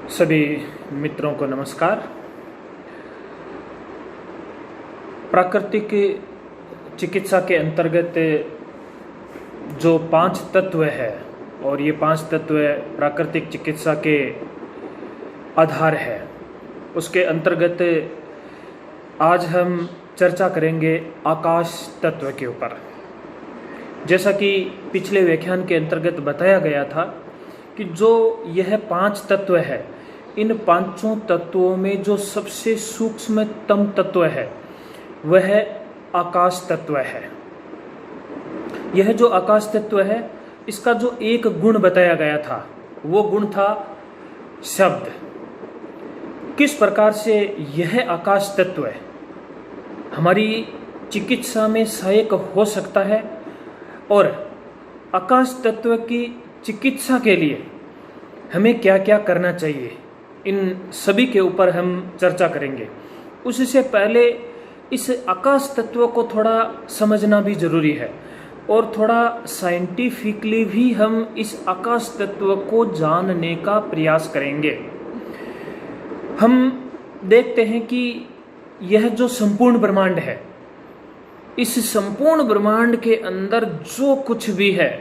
सभी मित्रों को नमस्कार। प्राकृतिक चिकित्सा के अंतर्गत जो 5 तत्व है और ये 5 तत्व प्राकृतिक चिकित्सा के आधार है, उसके अंतर्गत आज हम चर्चा करेंगे आकाश तत्व के ऊपर। जैसा कि पिछले व्याख्यान के अंतर्गत बताया गया था कि जो यह 5 तत्व है, इन 5 तत्वों में जो सबसे सूक्ष्मतम तत्व है वह आकाश तत्व है। यह जो आकाश तत्व है, इसका जो एक गुण बताया गया था वो गुण था शब्द। किस प्रकार से यह आकाश तत्व हमारी चिकित्सा में सहायक हो सकता है और आकाश तत्व की चिकित्सा के लिए हमें क्या क्या करना चाहिए, इन सभी के ऊपर हम चर्चा करेंगे। उससे पहले इस आकाश तत्व को थोड़ा समझना भी जरूरी है और थोड़ा साइंटिफिकली भी हम इस आकाश तत्व को जानने का प्रयास करेंगे। हम देखते हैं कि यह जो संपूर्ण ब्रह्मांड है, इस संपूर्ण ब्रह्मांड के अंदर जो कुछ भी है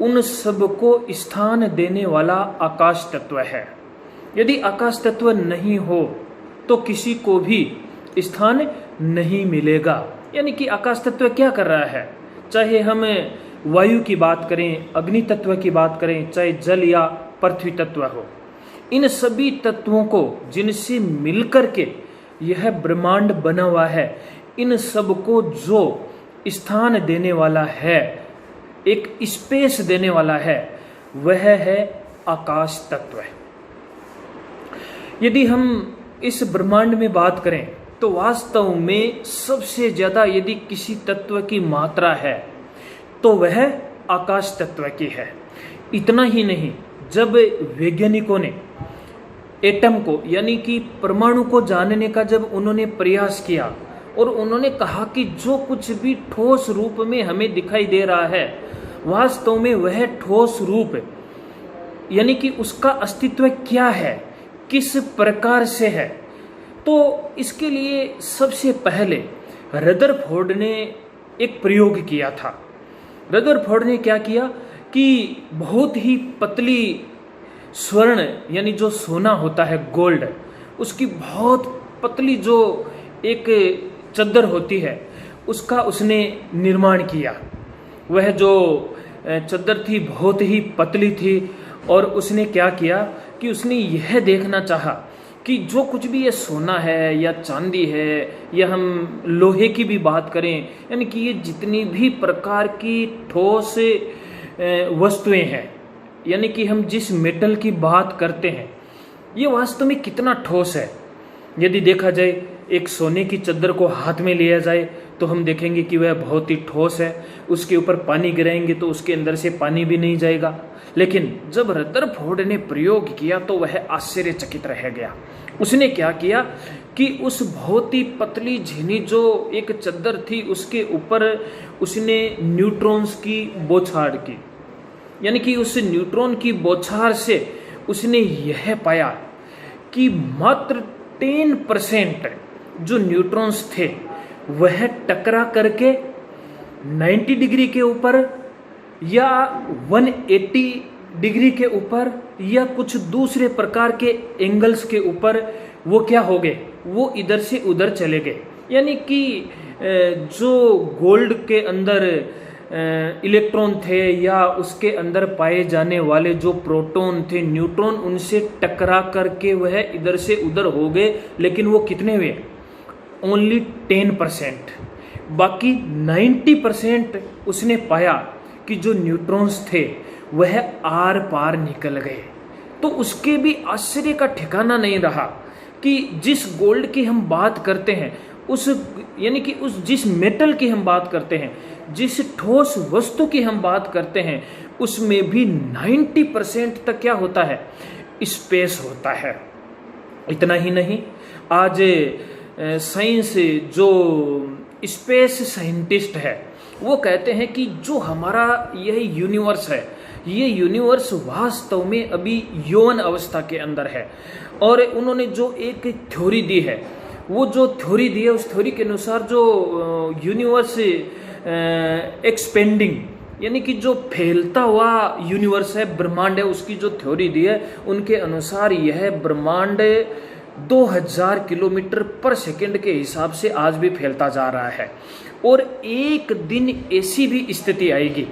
उन सब को स्थान देने वाला आकाश तत्व है। यदि आकाश तत्व नहीं हो तो किसी को भी स्थान नहीं मिलेगा। यानी कि आकाश तत्व क्या कर रहा है, चाहे हम वायु की बात करें, अग्नि तत्व की बात करें, चाहे जल या पृथ्वी तत्व हो, इन सभी तत्वों को जिनसे मिलकर के यह ब्रह्मांड बना हुआ है, इन सब को जो स्थान देने वाला है, एक स्पेस देने वाला है, वह है आकाश तत्व। यदि हम इस ब्रह्मांड में बात करें तो वास्तव में सबसे ज्यादा यदि किसी तत्व की मात्रा है तो वह आकाश तत्व की है। इतना ही नहीं, जब वैज्ञानिकों ने एटम को यानी कि परमाणु को जानने का जब उन्होंने प्रयास किया और उन्होंने कहा कि जो कुछ भी ठोस रूप में हमें दिखाई दे रहा है, वास्तव में वह ठोस रूप यानी कि उसका अस्तित्व क्या है, किस प्रकार से है, तो इसके लिए सबसे पहले रदरफोर्ड ने एक प्रयोग किया था। रदरफोर्ड ने क्या किया कि बहुत ही पतली स्वर्ण यानी जो सोना होता है, गोल्ड, उसकी बहुत पतली जो एक चद्दर होती है, उसका उसने निर्माण किया। वह जो चद्दर थी बहुत ही पतली थी और उसने क्या किया कि उसने यह देखना चाहा कि जो कुछ भी ये सोना है या चांदी है या हम लोहे की भी बात करें, यानी कि ये जितनी भी प्रकार की ठोस वस्तुएं हैं, यानी कि हम जिस मेटल की बात करते हैं, ये वास्तव में कितना ठोस है। यदि देखा जाए, एक सोने की चद्दर को हाथ में लिया जाए तो हम देखेंगे कि वह बहुत ही ठोस है। उसके ऊपर पानी गिराएंगे तो उसके अंदर से पानी भी नहीं जाएगा। लेकिन जब रदरफोर्ड ने प्रयोग किया तो वह आश्चर्यचकित रह गया। उसने क्या किया कि उस बहुत ही पतली झिनी जो एक चद्दर थी, उसके ऊपर उसने न्यूट्रॉन्स की बौछार की, यानी कि उस न्यूट्रॉन की बौछार से उसने यह पाया कि मात्र 10% जो न्यूट्रॉन्स थे वह टकरा करके 90 डिग्री के ऊपर या 180 डिग्री के ऊपर या कुछ दूसरे प्रकार के एंगल्स के ऊपर वो क्या हो गए, वो इधर से उधर चले गए। यानी कि जो गोल्ड के अंदर इलेक्ट्रॉन थे या उसके अंदर पाए जाने वाले जो प्रोटॉन थे, न्यूट्रॉन, उनसे टकरा करके वह इधर से उधर हो गए। लेकिन वो कितने हुए? ओनली 10%। बाकी 90% उसने पाया कि जो न्यूट्रॉन्स थे वह आर पार निकल गए। तो उसके भी आश्चर्य का ठिकाना नहीं रहा कि जिस गोल्ड की हम बात करते हैं, उस यानी कि उस जिस मेटल की हम बात करते हैं, जिस ठोस वस्तु की हम बात करते हैं, उसमें भी 90% तक क्या होता है? स्पेस होता है। इतना ही नहीं, आज साइंस जो स्पेस साइंटिस्ट है वो कहते हैं कि जो हमारा यह यूनिवर्स है, ये यूनिवर्स वास्तव में अभी यौवन अवस्था के अंदर है। और उन्होंने जो एक थ्योरी दी है, वो जो थ्योरी दी है उस थ्योरी के अनुसार जो यूनिवर्स एक्सपेंडिंग यानी कि जो फैलता हुआ यूनिवर्स है, ब्रह्मांड है, उसकी जो थ्योरी दी है उनके अनुसार यह ब्रह्मांड 2000 किलोमीटर पर सेकंड के हिसाब से आज भी फैलता जा रहा है। और एक दिन ऐसी भी स्थिति आएगी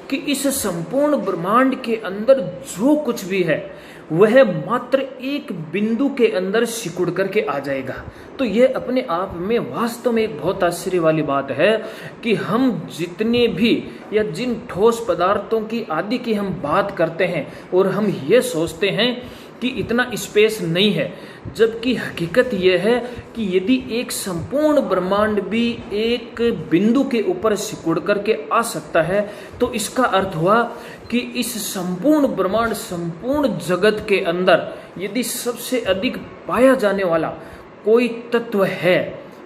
कि इस संपूर्ण ब्रह्मांड के अंदर जो कुछ भी है वह मात्र एक बिंदु के अंदर सिकुड़ करके आ जाएगा। तो यह अपने आप में वास्तव में एक बहुत आश्चर्य वाली बात है कि हम जितने भी या जिन ठोस पदार्थों की आदि की हम बात करते हैं और हम ये सोचते हैं कि इतना स्पेस नहीं है, जबकि हकीकत यह है कि यदि एक संपूर्ण ब्रह्मांड भी एक बिंदु के ऊपर सिकुड़ करके आ सकता है तो इसका अर्थ हुआ कि इस संपूर्ण ब्रह्मांड, संपूर्ण जगत के अंदर यदि सबसे अधिक पाया जाने वाला कोई तत्व है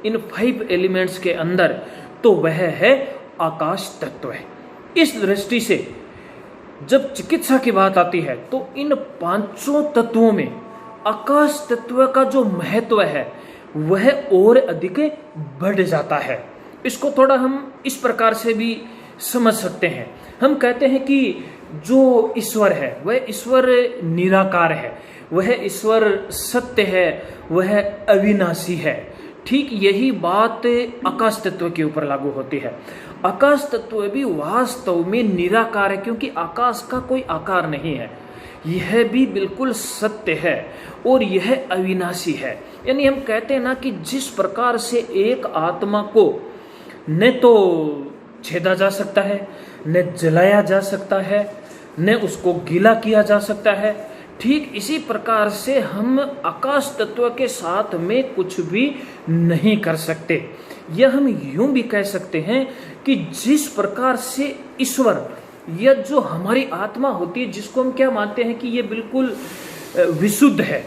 इन 5 एलिमेंट्स के अंदर तो वह है आकाश तत्व है। इस दृष्टि से जब चिकित्सा की बात आती है तो इन 5 तत्वों में आकाश तत्व का जो महत्व है वह और अधिक बढ़ जाता है। इसको थोड़ा हम इस प्रकार से भी समझ सकते हैं। हम कहते हैं कि जो ईश्वर है वह ईश्वर निराकार है, वह ईश्वर सत्य है, वह अविनाशी है। ठीक यही बात आकाश तत्व के ऊपर लागू होती है। आकाश तत्व भी वास्तव में निराकार है, क्योंकि आकाश का कोई आकार नहीं है, यह भी बिल्कुल सत्य है और यह अविनाशी है। यानी हम कहते हैं ना कि जिस प्रकार से एक आत्मा को न तो छेदा जा सकता है, न जलाया जा सकता है, न उसको गीला किया जा सकता है, ठीक इसी प्रकार से हम आकाश तत्व के साथ में कुछ भी नहीं कर सकते। यह हम यूं भी कह सकते हैं कि जिस प्रकार से ईश्वर या जो हमारी आत्मा होती है, जिसको हम क्या मानते हैं कि ये बिल्कुल विशुद्ध है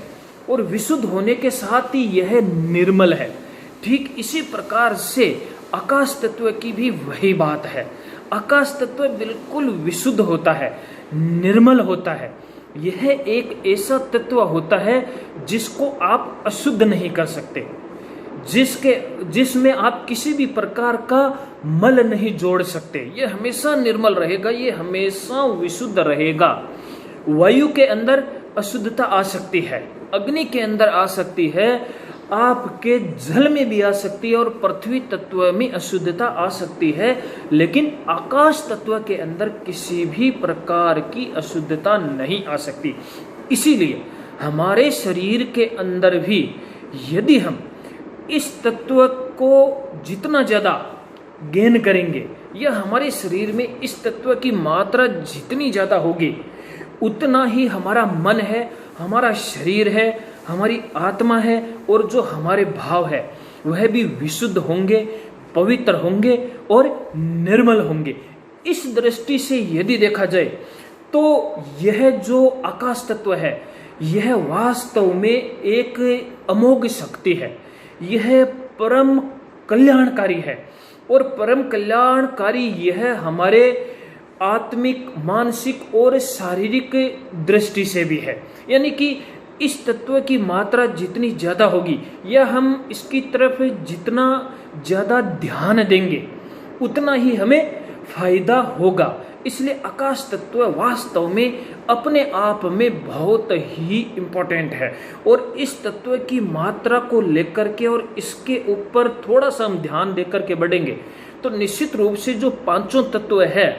और विशुद्ध होने के साथ ही यह निर्मल है, ठीक इसी प्रकार से आकाश तत्व की भी वही बात है। आकाश तत्व बिल्कुल विशुद्ध होता है, निर्मल होता है। यह एक ऐसा तत्व होता है जिसको आप अशुद्ध नहीं कर सकते, जिसमें आप किसी भी प्रकार का मल नहीं जोड़ सकते। यह हमेशा निर्मल रहेगा, यह हमेशा विशुद्ध रहेगा। वायु के अंदर अशुद्धता आ सकती है, अग्नि के अंदर आ सकती है, आपके जल में भी आ सकती है और पृथ्वी तत्व में अशुद्धता आ सकती है, लेकिन आकाश तत्व के अंदर किसी भी प्रकार की अशुद्धता नहीं आ सकती। इसीलिए हमारे शरीर के अंदर भी यदि हम इस तत्व को जितना ज्यादा गेन करेंगे या हमारे शरीर में इस तत्व की मात्रा जितनी ज्यादा होगी, उतना ही हमारा मन है, हमारा शरीर है, हमारी आत्मा है और जो हमारे भाव है वह भी विशुद्ध होंगे, पवित्र होंगे और निर्मल होंगे। इस दृष्टि से यदि देखा जाए तो यह जो आकाश तत्व है यह वास्तव में एक अमोघ शक्ति है, यह परम कल्याणकारी है और परम कल्याणकारी यह हमारे आत्मिक, मानसिक और शारीरिक दृष्टि से भी है। यानी कि इस तत्व की मात्रा जितनी ज्यादा होगी या हम इसकी तरफ जितना ज्यादा ध्यान देंगे उतना ही हमें फायदा होगा। इसलिए आकाश तत्व वास्तव में अपने आप में बहुत ही इम्पोर्टेंट है और इस तत्व की मात्रा को लेकर के और इसके ऊपर थोड़ा सा हम ध्यान देकर के बढ़ेंगे तो निश्चित रूप से जो 5 तत्व है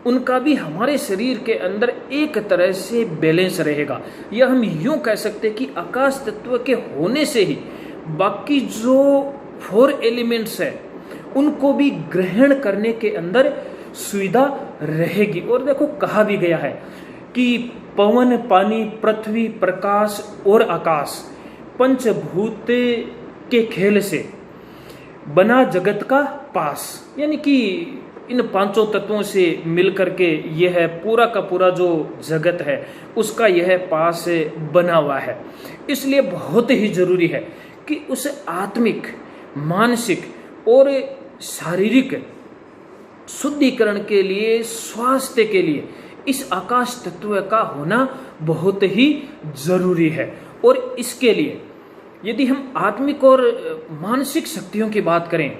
उनका भी हमारे शरीर के अंदर एक तरह से बैलेंस रहेगा। या हम यूं कह सकते कि आकाश तत्व के होने से ही बाकी जो 4 एलिमेंट्स है उनको भी ग्रहण करने के अंदर सुविधा रहेगी। और देखो कहा भी गया है कि पवन, पानी, पृथ्वी, प्रकाश और आकाश पंचभूत के खेल से बना जगत का पास। यानी कि इन 5 तत्वों से मिलकर के यह पूरा का पूरा जो जगत है उसका यह पास बना हुआ है। इसलिए बहुत ही जरूरी है कि उस आत्मिक, मानसिक और शारीरिक शुद्धिकरण के लिए, स्वास्थ्य के लिए इस आकाश तत्व का होना बहुत ही जरूरी है। और इसके लिए यदि हम आत्मिक और मानसिक शक्तियों की बात करें,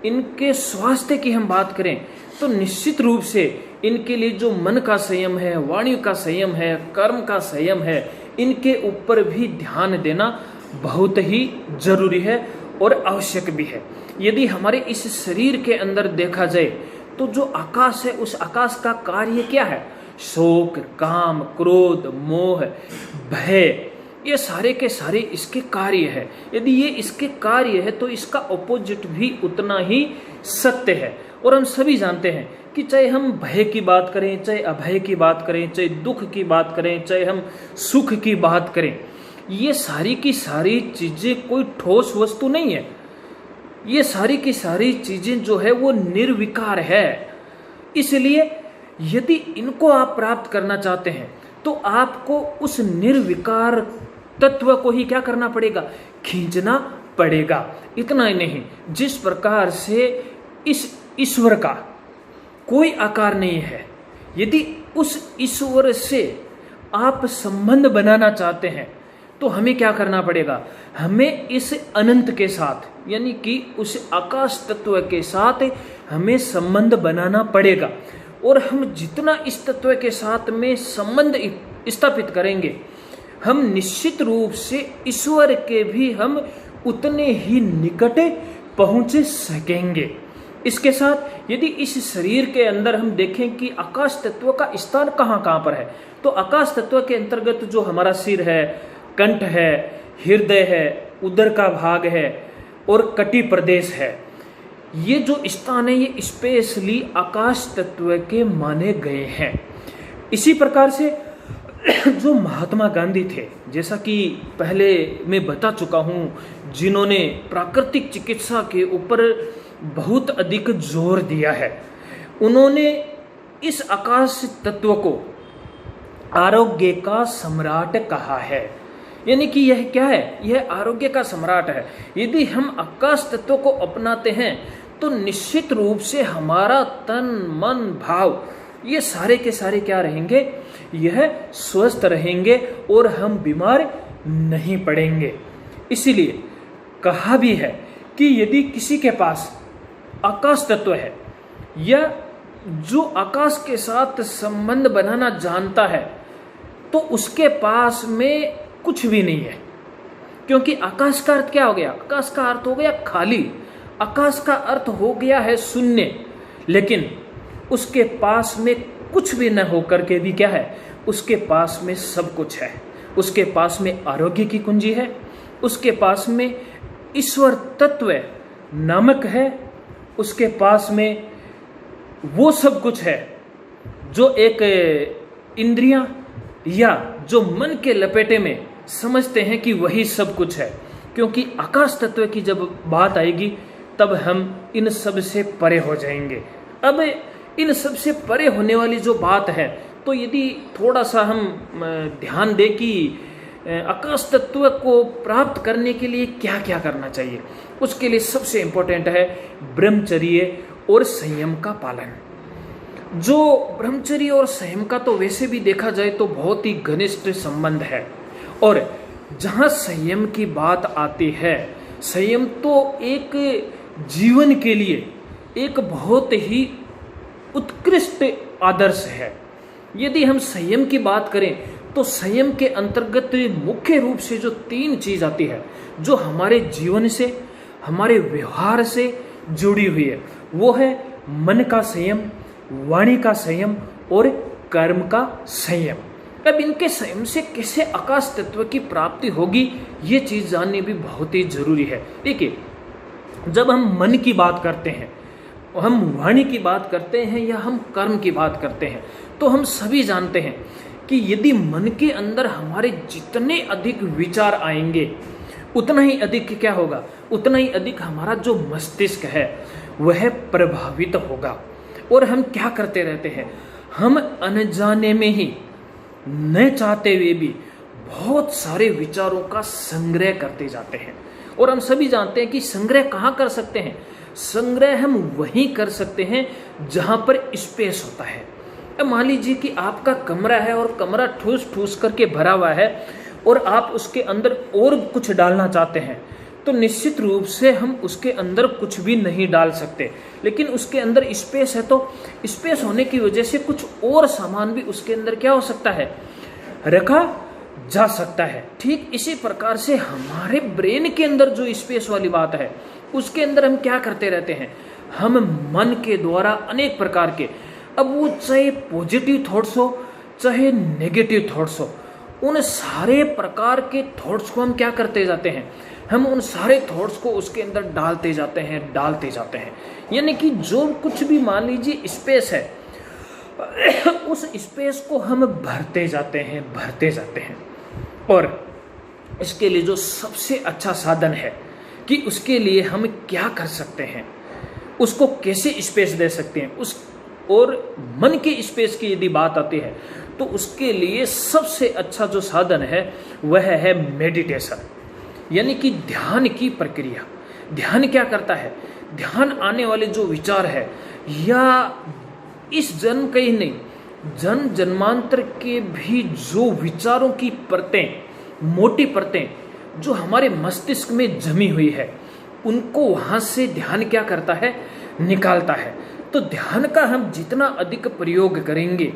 इनके स्वास्थ्य की हम बात करें, तो निश्चित रूप से इनके लिए जो मन का संयम है, वाणी का संयम है, कर्म का संयम है, इनके ऊपर भी ध्यान देना बहुत ही जरूरी है और आवश्यक भी है। यदि हमारे इस शरीर के अंदर देखा जाए तो जो आकाश है, उस आकाश का कार्य क्या है? शोक, काम, क्रोध, मोह, भय, ये सारे के सारे इसके कार्य है। यदि ये इसके कार्य है तो इसका ऑपोजिट भी उतना ही सत्य है। और हम सभी जानते हैं कि चाहे हम भय की बात करें, चाहे अभय की बात करें, चाहे दुख की बात करें, चाहे हम सुख की बात करें, ये सारी की सारी चीजें कोई ठोस वस्तु नहीं है। ये सारी की सारी चीजें जो है वो निर्विकार है। इसलिए यदि इनको आप प्राप्त करना चाहते हैं तो आपको उस निर्विकार तत्व को ही क्या करना पड़ेगा? खींचना पड़ेगा। इतना ही नहीं, जिस प्रकार से इस ईश्वर का कोई आकार नहीं है, यदि उस ईश्वर से आप संबंध बनाना चाहते हैं तो हमें क्या करना पड़ेगा? हमें इस अनंत के साथ, यानी कि उस आकाश तत्व के साथ हमें संबंध बनाना पड़ेगा। और हम जितना इस तत्व के साथ में संबंध स्थापित करेंगे, हम निश्चित रूप से ईश्वर के भी हम उतने ही निकट पहुंच सकेंगे। इसके साथ यदि इस शरीर के अंदर हम देखें कि आकाश तत्व का स्थान कहाँ कहाँ पर है, तो आकाश तत्व के अंतर्गत जो हमारा सिर है, कंठ है, हृदय है, उदर का भाग है और कटी प्रदेश है, ये जो स्थान है ये स्पेशली आकाश तत्व के माने गए हैं। इसी प्रकार से जो महात्मा गांधी थे, जैसा कि पहले मैं बता चुका हूँ, जिन्होंने प्राकृतिक चिकित्सा के ऊपर बहुत अधिक जोर दिया है, उन्होंने इस आकाश तत्व को आरोग्य का सम्राट कहा है। यानी कि यह क्या है? यह आरोग्य का सम्राट है। यदि हम आकाश तत्व को अपनाते हैं तो निश्चित रूप से हमारा तन, मन, भाव, ये सारे के सारे क्या रहेंगे? यह स्वस्थ रहेंगे और हम बीमार नहीं पड़ेंगे। इसीलिए कहा भी है कि यदि किसी के पास आकाश तत्व है या जो आकाश के साथ संबंध बनाना जानता है, तो उसके पास में कुछ भी नहीं है। क्योंकि आकाश का अर्थ क्या हो गया? आकाश का अर्थ हो गया खाली, आकाश का अर्थ हो गया है शून्य। लेकिन उसके पास में कुछ भी न होकर के भी क्या है? उसके पास में सब कुछ है। उसके पास में आरोग्य की कुंजी है, उसके पास में ईश्वर तत्व नामक है, उसके पास में वो सब कुछ है जो एक इंद्रियां या जो मन के लपेटे में समझते हैं कि वही सब कुछ है। क्योंकि आकाश तत्व की जब बात आएगी तब हम इन सब से परे हो जाएंगे। अब इन सब से परे होने वाली जो बात है, तो यदि थोड़ा सा हम ध्यान दें कि आकाश तत्व को प्राप्त करने के लिए क्या क्या करना चाहिए, उसके लिए सबसे इम्पोर्टेंट है ब्रह्मचर्य और संयम का पालन। जो ब्रह्मचर्य और संयम का तो वैसे भी देखा जाए तो बहुत ही घनिष्ठ संबंध है। और जहाँ संयम की बात आती है, संयम तो एक जीवन के लिए एक बहुत ही उत्कृष्ट आदर्श है। यदि हम संयम की बात करें तो संयम के अंतर्गत मुख्य रूप से जो 3 चीज आती है, जो हमारे जीवन से, हमारे व्यवहार से जुड़ी हुई है, वो है मन का संयम, वाणी का संयम और कर्म का संयम। अब इनके संयम से कैसे आकाश तत्व की प्राप्ति होगी, ये चीज जाननी भी बहुत ही जरूरी है। देखिए, जब हम मन की बात करते हैं, हम वाणी की बात करते हैं या हम कर्म की बात करते हैं, तो हम सभी जानते हैं कि यदि मन के अंदर हमारे जितने अधिक विचार आएंगे, उतना ही अधिक क्या होगा? उतना ही अधिक हमारा जो मस्तिष्क है वह प्रभावित होगा। और हम क्या करते रहते हैं? हम अनजाने में ही, न चाहते हुए भी, बहुत सारे विचारों का संग्रह करते जाते हैं। और हम सभी जानते हैं कि संग्रह कहाँ कर सकते हैं? संग्रह हम वहीं कर सकते हैं जहां पर स्पेस होता है। अब मान लीजिए कि आपका कमरा है और कमरा ठूस ठूस करके भरा हुआ है और आप उसके अंदर और कुछ डालना चाहते हैं, तो निश्चित रूप से हम उसके अंदर कुछ भी नहीं डाल सकते। लेकिन उसके अंदर स्पेस है, तो स्पेस होने की वजह से कुछ और सामान भी उसके अंदर क्या हो सकता है, रखा जा सकता है। ठीक इसी प्रकार से हमारे ब्रेन के अंदर जो स्पेस वाली बात है, उसके अंदर हम क्या करते रहते हैं, हम मन के द्वारा अनेक प्रकार के, अब वो चाहे पॉजिटिव थॉट्स हो चाहे नेगेटिव थॉट्स हो, उन सारे प्रकार के थॉट्स को हम क्या करते जाते हैं, हम उन सारे थॉट्स को उसके अंदर डालते जाते हैं। यानी कि जो कुछ भी मान लीजिए स्पेस है, उस स्पेस को हम भरते जाते हैं। और इसके लिए जो सबसे अच्छा साधन है कि उसके लिए हम क्या कर सकते हैं, उसको कैसे स्पेस दे सकते हैं, उस और मन के स्पेस की यदि बात आती है तो उसके लिए सबसे अच्छा जो साधन है वह है मेडिटेशन, यानी कि ध्यान की प्रक्रिया। ध्यान क्या करता है, ध्यान आने वाले जो विचार है, या इस जन्म का ही नहीं, जन्म जन्मांतर के भी जो विचारों की परतें, मोटी परतें जो हमारे मस्तिष्क में जमी हुई है, उनको वहां से ध्यान क्या करता है, निकालता है। तो ध्यान का हम जितना अधिक प्रयोग करेंगे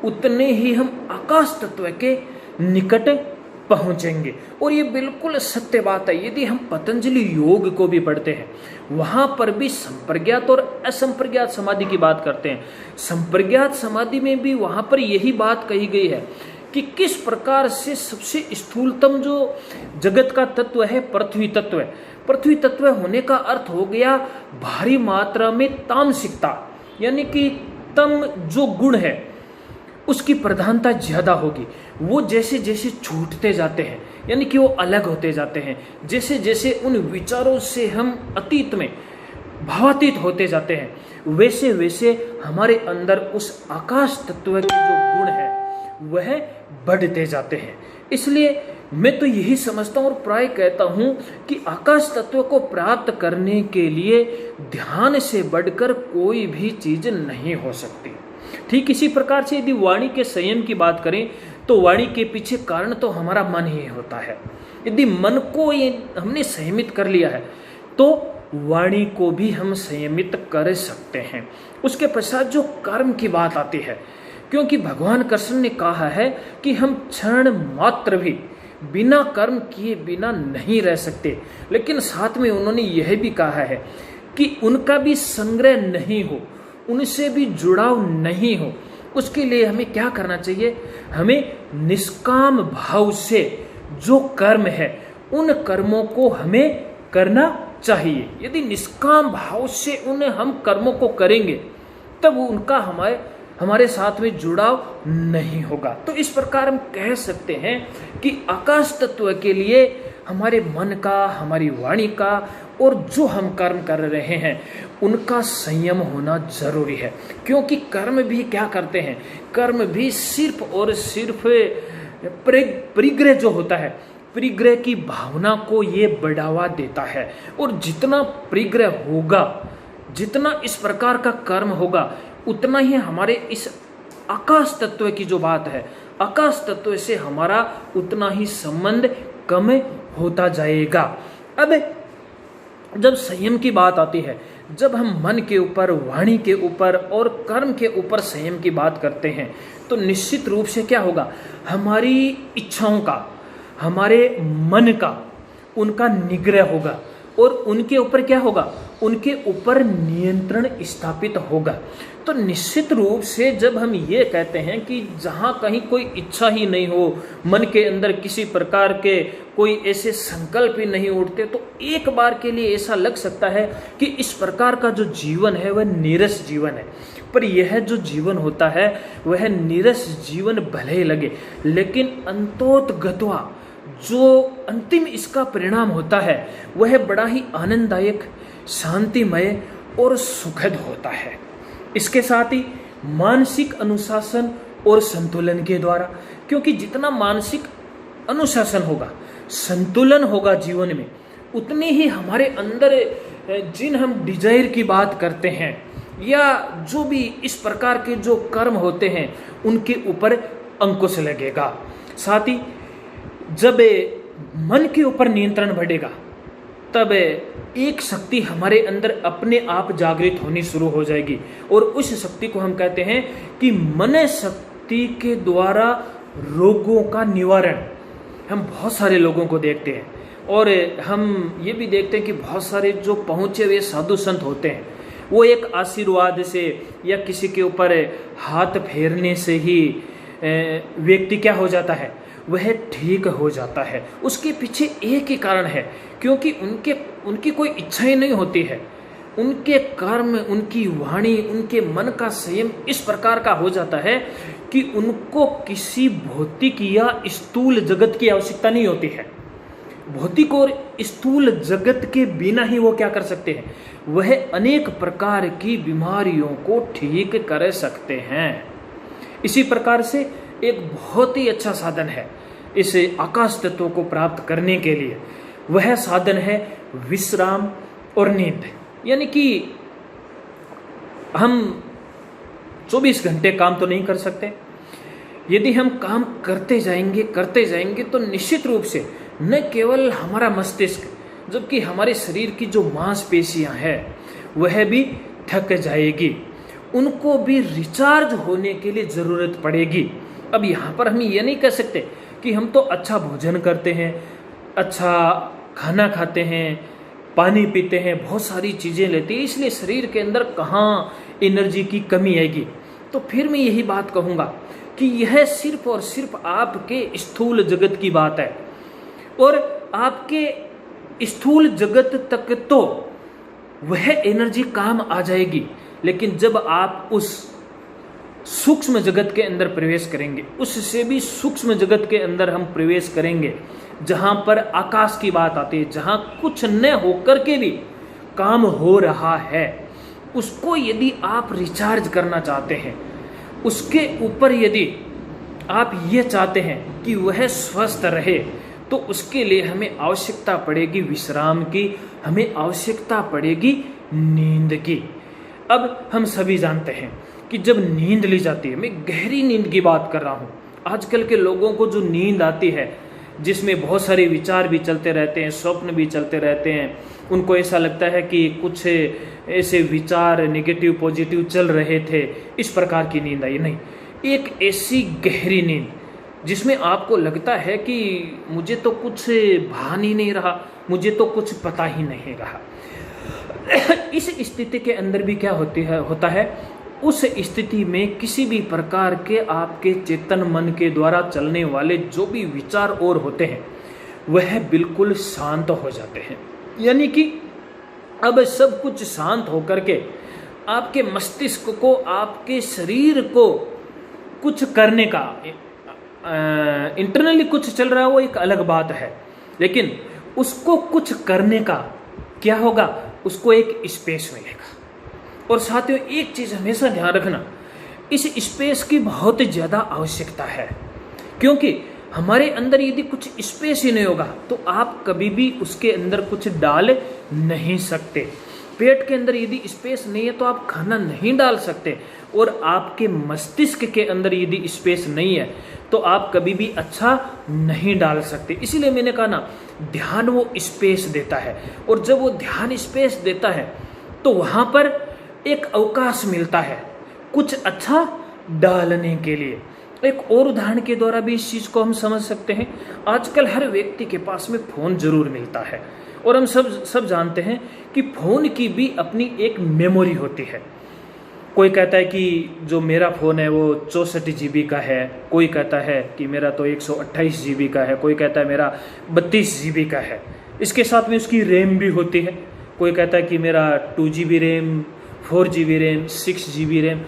उतने ही हम आकाश तत्व के निकट पहुंचेंगे। और ये बिल्कुल सत्य बात है। यदि हम पतंजलि योग को भी पढ़ते हैं, वहां पर भी संप्रज्ञात और असंप्रज्ञात समाधि की बात करते हैं। संप्रज्ञात समाधि में भी वहां पर यही बात कही गई है कि किस प्रकार से सबसे स्थूलतम जो जगत का तत्व है पृथ्वी तत्व है। पृथ्वी तत्व होने का अर्थ हो गया भारी मात्रा में तामसिकता, यानी कि तम जो गुण है उसकी प्रधानता ज्यादा होगी। वो जैसे जैसे छूटते जाते हैं, यानी कि वो अलग होते जाते हैं, जैसे जैसे उन विचारों से हम अतीत में भावातीत होते जाते हैं, वैसे वैसे हमारे अंदर उस आकाश तत्व के जो गुण है वह बढ़ते जाते हैं। इसलिए मैं तो यही समझता हूँ और प्राय कहता हूँ कि आकाश तत्व को प्राप्त करने के लिए ध्यान से बढ़कर कोई भी चीज नहीं हो सकती। ठीक इसी प्रकार से यदि वाणी के संयम की बात करें तो वाणी के पीछे कारण तो हमारा मन ही होता है। यदि मन को ये हमने संयमित कर लिया है तो वाणी को भी हम संयमित कर सकते हैं। उसके पश्चात जो कर्म की बात आती है, क्योंकि भगवान कृष्ण ने कहा है कि हम क्षण मात्र भी बिना कर्म किए बिना नहीं रह सकते, लेकिन साथ में उन्होंने यह भी कहा है कि उनका भी संग्रह नहीं हो, उनसे भी जुड़ाव नहीं हो। उसके लिए हमें क्या करना चाहिए, हमें निष्काम भाव से जो कर्म है उन कर्मों को हमें करना चाहिए। यदि निष्काम भाव से उन्हें हम कर्मों को करेंगे तब उनका हमारे साथ में जुड़ाव नहीं होगा। तो इस प्रकार हम कह सकते हैं कि आकाश तत्व के लिए हमारे मन का, हमारी वाणी का और जो हम कर्म कर रहे हैं उनका संयम होना जरूरी है। क्योंकि कर्म भी क्या करते हैं, कर्म भी सिर्फ और सिर्फ परिग्रह जो होता है, परिग्रह की भावना को ये बढ़ावा देता है। और जितना परिग्रह होगा, जितना इस प्रकार का कर्म होगा, उतना ही हमारे इस आकाश तत्व की जो बात है, आकाश तत्व से हमारा उतना ही संबंध कम होता जाएगा। अब जब संयम की बात आती है, जब हम मन के ऊपर, वाणी के ऊपर और कर्म के ऊपर संयम की बात करते हैं, तो निश्चित रूप से क्या होगा, हमारी इच्छाओं का, हमारे मन का, उनका निग्रह होगा और उनके ऊपर क्या होगा, उनके ऊपर नियंत्रण स्थापित होगा। तो निश्चित रूप से जब हम ये कहते हैं कि जहाँ कहीं कोई इच्छा ही नहीं हो, मन के अंदर किसी प्रकार के कोई ऐसे संकल्प ही नहीं उठते, तो एक बार के लिए ऐसा लग सकता है कि इस प्रकार का जो जीवन है वह नीरस जीवन है। पर यह जो जीवन होता है वह नीरस जीवन भले ही लगे, लेकिन अंतोतगत्वा जो अंतिम इसका परिणाम होता है वह बड़ा ही आनंददायक, शांतिमय और सुखद होता है। इसके साथ ही मानसिक अनुशासन और संतुलन के द्वारा, क्योंकि जितना मानसिक अनुशासन होगा, संतुलन होगा जीवन में, उतनी ही हमारे अंदर जिन हम डिजायर की बात करते हैं, या जो भी इस प्रकार के जो कर्म होते हैं उनके ऊपर अंकुश लगेगा। साथ ही जब मन के ऊपर नियंत्रण बढ़ेगा तब एक शक्ति हमारे अंदर अपने आप जागृत होनी शुरू हो जाएगी, और उस शक्ति को हम कहते हैं कि मन शक्ति के द्वारा रोगों का निवारण। हम बहुत सारे लोगों को देखते हैं और हम ये भी देखते हैं कि बहुत सारे जो पहुँचे हुए साधु संत होते हैं वो एक आशीर्वाद से या किसी के ऊपर हाथ फेरने से ही व्यक्ति क्या हो जाता है, वह ठीक हो जाता है। उसके पीछे एक ही कारण है, क्योंकि उनकी कोई इच्छाएं नहीं होती है, उनके कर्म, उनकी वाणी, उनके मन का संयम इस प्रकार का हो जाता है कि उनको किसी भौतिक या स्थूल जगत की आवश्यकता नहीं होती है। भौतिक और स्थूल जगत के बिना ही वो क्या कर सकते हैं, वह अनेक प्रकार की बीमारियों को ठीक कर सकते हैं। इसी प्रकार से एक बहुत ही अच्छा साधन है इस आकाश तत्व को प्राप्त करने के लिए, वह साधन है विश्राम और नींद। यानी कि हम 24 घंटे काम तो नहीं कर सकते। यदि हम काम करते जाएंगे तो निश्चित रूप से न केवल हमारा मस्तिष्क, जबकि हमारे शरीर की जो मांसपेशियां हैं वह भी थक जाएगी, उनको भी रिचार्ज होने के लिए ज़रूरत पड़ेगी। अब यहाँ पर हम ये नहीं कह सकते कि हम तो अच्छा भोजन करते हैं, अच्छा खाना खाते हैं, पानी पीते हैं, बहुत सारी चीज़ें लेते हैं, इसलिए शरीर के अंदर कहाँ एनर्जी की कमी आएगी। तो फिर मैं यही बात कहूँगा कि यह सिर्फ और सिर्फ आपके स्थूल जगत की बात है, और आपके स्थूल जगत तक तो वह एनर्जी काम आ जाएगी, लेकिन जब आप उस सूक्ष्म जगत के अंदर प्रवेश करेंगे, उससे भी सूक्ष्म जगत के अंदर हम प्रवेश करेंगे जहां पर आकाश की बात आती है, जहां कुछ न होकर के भी काम हो रहा है, उसको यदि आप रिचार्ज करना चाहते हैं, उसके ऊपर यदि आप ये चाहते हैं कि वह स्वस्थ रहे, तो उसके लिए हमें आवश्यकता पड़ेगी विश्राम की, हमें आवश्यकता पड़ेगी नींद की। अब हम सभी जानते हैं कि जब नींद ली जाती है, मैं गहरी नींद की बात कर रहा हूँ, आजकल के लोगों को जो नींद आती है जिसमें बहुत सारे विचार भी चलते रहते हैं, स्वप्न भी चलते रहते हैं, उनको ऐसा लगता है कि कुछ ऐसे विचार नेगेटिव पॉजिटिव चल रहे थे, इस प्रकार की नींद आई। नहीं, एक ऐसी गहरी नींद जिसमें आपको लगता है कि मुझे तो कुछ भान ही नहीं रहा, मुझे तो कुछ पता ही नहीं रहा। इस स्थिति के अंदर भी क्या होता है, उस स्थिति में किसी भी प्रकार के आपके चेतन मन के द्वारा चलने वाले जो भी विचार और होते हैं वह बिल्कुल शांत हो जाते हैं। यानी कि अब सब कुछ शांत होकर के आपके मस्तिष्क को, आपके शरीर को कुछ करने का, इंटरनली कुछ चल रहा है वो एक अलग बात है, लेकिन उसको कुछ करने का क्या होगा, उसको एक स्पेस मिलेगा। और साथियों एक चीज़ हमेशा ध्यान रखना, इस स्पेस की बहुत ज़्यादा आवश्यकता है, क्योंकि हमारे अंदर यदि कुछ स्पेस ही नहीं होगा तो आप कभी भी उसके अंदर कुछ डाल नहीं सकते। पेट के अंदर यदि स्पेस नहीं है तो आप खाना नहीं डाल सकते, और आपके मस्तिष्क के अंदर यदि स्पेस नहीं है तो आप कभी भी अच्छा नहीं डाल सकते। इसीलिए मैंने कहा ना, ध्यान वो स्पेस देता है, और जब वो ध्यान स्पेस देता है तो वहाँ पर एक अवकाश मिलता है कुछ अच्छा डालने के लिए। एक और उदाहरण के द्वारा भी इस चीज़ को हम समझ सकते हैं। आजकल हर व्यक्ति के पास में फ़ोन जरूर मिलता है, और हम सब जानते हैं कि फ़ोन की भी अपनी एक मेमोरी होती है। कोई कहता है कि जो मेरा फ़ोन है वो 64 GB का है, कोई कहता है कि मेरा तो 128 GB का है, कोई कहता है मेरा 32 GB का है। इसके साथ में उसकी रैम भी होती है, कोई कहता है कि मेरा 2 GB RAM, 4 GB RAM, 6 GB RAM.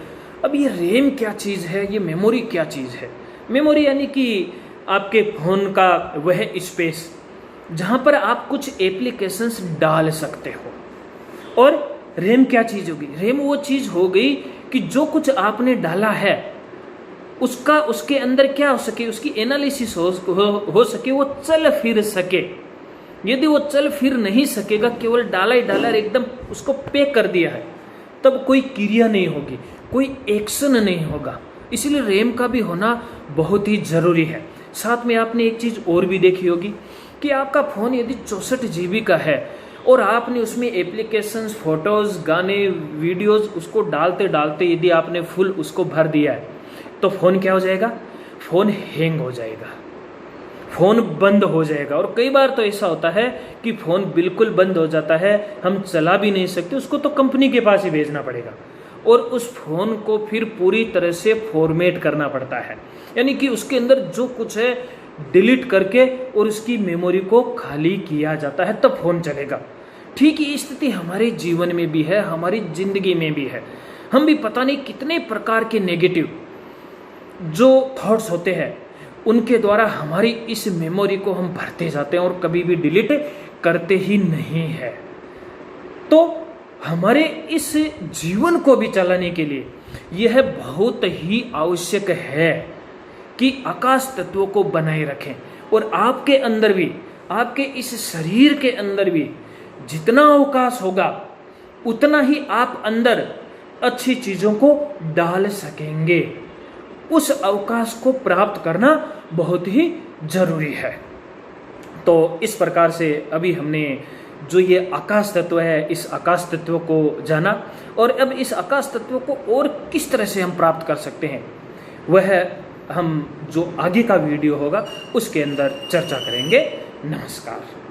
अब ये रैम क्या चीज़ है, ये मेमोरी क्या चीज़ है? मेमोरी यानी कि आपके फ़ोन का वह स्पेस जहाँ पर आप कुछ एप्लीकेशंस डाल सकते हो। और रैम क्या चीज़ होगी? रैम वो चीज़ हो गई कि जो कुछ आपने डाला है उसका उसके अंदर क्या हो सके, उसकी एनालिसिस हो सके, वो चल फिर सके। यदि वो चल फिर नहीं सकेगा, केवल डाला ही डाला, एकदम उसको पैक कर दिया है, तब कोई क्रिया नहीं होगी, कोई एक्शन नहीं होगा। इसलिए रैम का भी होना बहुत ही जरूरी है। साथ में आपने एक चीज और भी देखी होगी कि आपका फोन यदि 64 GB का है और आपने उसमें एप्लीकेशंस, फोटोज, गाने, वीडियोस उसको डालते डालते यदि आपने फुल उसको भर दिया है तो फोन क्या हो जाएगा? फोन हैंग हो जाएगा, फोन बंद हो जाएगा। और कई बार तो ऐसा होता है कि फोन बिल्कुल बंद हो जाता है, हम चला भी नहीं सकते, उसको तो कंपनी के पास ही भेजना पड़ेगा और उस फोन को फिर पूरी तरह से फॉर्मेट करना पड़ता है, यानी कि उसके अंदर जो कुछ है डिलीट करके और उसकी मेमोरी को खाली किया जाता है, तब फोन चलेगा। ठीक ही स्थिति हमारे जीवन में भी है, हमारी जिंदगी में भी है। हम भी पता नहीं कितने प्रकार के नेगेटिव जो थॉट्स होते हैं उनके द्वारा हमारी इस मेमोरी को हम भरते जाते हैं और कभी भी डिलीट करते ही नहीं है। तो हमारे इस जीवन को भी चलाने के लिए यह बहुत ही आवश्यक है कि आकाश तत्वों को बनाए रखें। और आपके अंदर भी, आपके इस शरीर के अंदर भी जितना अवकाश होगा उतना ही आप अंदर अच्छी चीजों को डाल सकेंगे। उस अवकाश को प्राप्त करना बहुत ही जरूरी है। तो इस प्रकार से अभी हमने जो ये आकाश तत्व है, इस आकाश तत्व को जाना, और अब इस आकाश तत्व को और किस तरह से हम प्राप्त कर सकते हैं वह हम जो आगे का वीडियो होगा उसके अंदर चर्चा करेंगे। नमस्कार।